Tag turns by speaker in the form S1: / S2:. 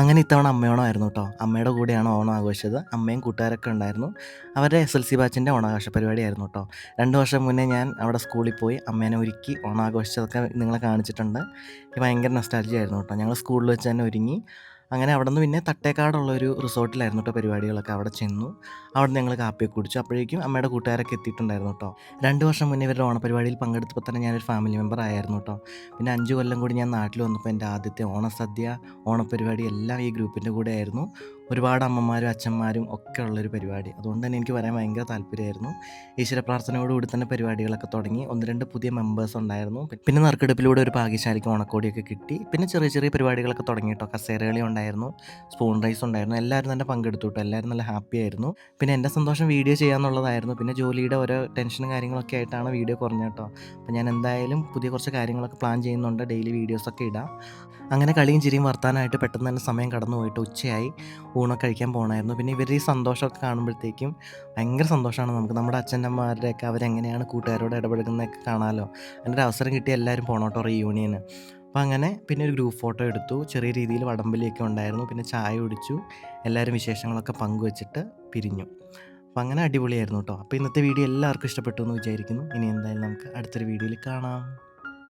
S1: അങ്ങനെ ഇത്തവണ അമ്മയോണമായിരുന്നു കേട്ടോ. അമ്മയുടെ കൂടെയാണ് ഓണം ആഘോഷിച്ചത്. അമ്മയും കൂട്ടുകാരൊക്കെ ഉണ്ടായിരുന്നു. അവരുടെ എസ്എൽസി ബാച്ചിൻ്റെ ഓണാഘോഷ പരിപാടിയായിരുന്നു കേട്ടോ. 2 വർഷം മുന്നേ ഞാൻ അവിടെ സ്കൂളിൽ പോയി അമ്മേനെ ഒരുക്കി ഓണാഘോഷിച്ചതൊക്കെ നിങ്ങളെ കാണിച്ചിട്ടുണ്ട്. എനിക്ക് ഭയങ്കര നൊസ്റ്റാൾജിയ ആയിരുന്നു കേട്ടോ. ഞങ്ങൾ സ്കൂളിൽ വെച്ച് തന്നെ ഒരുങ്ങി. അങ്ങനെ അവിടുന്ന് പിന്നെ തട്ടേക്കാടുള്ളൊരു റിസോർട്ടിലായിരുന്നു കേട്ടോ പരിപാടികളൊക്കെ. അവിടെ ചെന്നു. അവിടുന്ന് ഞങ്ങൾ കാപ്പിയൊക്കെ കുടിച്ചു. അപ്പോഴേക്കും അമ്മയുടെ കൂട്ടുകാരൊക്കെ എത്തിയിട്ടുണ്ടായിരുന്നു കേട്ടോ. 2 വർഷം മുന്നേ ഇവരുടെ ഓണപരിപാടിയിൽ പങ്കെടുത്തപ്പോൾ തന്നെ ഞാനൊരു ഫാമിലി മെമ്പർ ആയിരുന്നു കേട്ടോ. പിന്നെ 5 കൊല്ലം കൂടി ഞാൻ നാട്ടിൽ വന്നപ്പോൾ എൻ്റെ ആദ്യത്തെ ഓണസദ്യ, ഓണപ്പരിപാടി എല്ലാം ഈ ഗ്രൂപ്പിൻ്റെ കൂടെ ആയിരുന്നു. ഒരുപാട് അമ്മമാരും അച്ഛന്മാരും ഒക്കെ ഉള്ളൊരു പരിപാടി. അതുകൊണ്ട് തന്നെ എനിക്ക് വരാൻ ഭയങ്കര താല്പര്യമായിരുന്നു. ഈശ്വര പ്രാർത്ഥനയോടുകൂടി തന്നെ പരിപാടികളൊക്കെ തുടങ്ങി. 1-2 പുതിയ മെമ്പേഴ്സ് ഉണ്ടായിരുന്നു. പിന്നെ നറുക്കെടുപ്പിലൂടെ ഒരു ഭാഗ്യശാലിക്ക് ഓണക്കോടിയൊക്കെ കിട്ടി. പിന്നെ ചെറിയ ചെറിയ പരിപാടികളൊക്കെ തുടങ്ങി കേട്ടോ. കസേരകളി ഉണ്ടായിരുന്നു, സ്പൂൺ റൈസ് ഉണ്ടായിരുന്നു. എല്ലാവരും തന്നെ പങ്കെടുത്തു കേട്ടോ. എല്ലാവരും നല്ല ഹാപ്പി ആയിരുന്നു. പിന്നെ എൻ്റെ സന്തോഷം വീഡിയോ ചെയ്യാന്നുള്ളതായിരുന്നു. പിന്നെ ജോലിയുടെ ഓരോ ടെൻഷനും കാര്യങ്ങളൊക്കെ ആയിട്ടാണ് വീഡിയോ കുറഞ്ഞത് കേട്ടോ. അപ്പോൾ ഞാൻ എന്തായാലും പുതിയ കുറച്ച് കാര്യങ്ങളൊക്കെ പ്ലാൻ ചെയ്യുന്നുണ്ട്. ഡെയിലി വീഡിയോസൊക്കെ ഇടാം. അങ്ങനെ കളിയും ചിരിയും വർത്താനമായിട്ട് പെട്ടെന്ന് തന്നെ സമയം കടന്നു പോയിട്ട് ഉച്ചയായി. ഊണൊക്കെ കഴിക്കാൻ പോകണമായിരുന്നു. പിന്നെ ഇവരുടെ ഈ സന്തോഷമൊക്കെ കാണുമ്പോഴത്തേക്കും ഭയങ്കര സന്തോഷമാണ് നമുക്ക്. നമ്മുടെ അച്ഛനമ്മമാരുടെയൊക്കെ അവരെങ്ങനെയാണ് കൂട്ടുകാരോട് ഇടപഴകുന്നതൊക്കെ കാണാമല്ലോ. അതിൻ്റെ ഒരു അവസരം കിട്ടി എല്ലാവരും പോകണം കേട്ടോ റീയൂണിയന്. അപ്പോൾ അങ്ങനെ പിന്നെ ഒരു ഗ്രൂപ്പ് ഫോട്ടോ എടുത്തു. ചെറിയ രീതിയിൽ വടംവലിയൊക്കെ ഉണ്ടായിരുന്നു. പിന്നെ ചായ കുടിച്ചു. എല്ലാവരും വിശേഷങ്ങളൊക്കെ പങ്കുവച്ചിട്ട് പിരിഞ്ഞു. അപ്പോൾ അങ്ങനെ അടിപൊളിയായിരുന്നു കേട്ടോ. അപ്പോൾ ഇന്നത്തെ വീഡിയോ എല്ലാവർക്കും ഇഷ്ടപ്പെട്ടു എന്ന് വിചാരിക്കുന്നു. ഇനി എന്തായാലും നമുക്ക് അടുത്തൊരു വീഡിയോയിൽ കാണാം.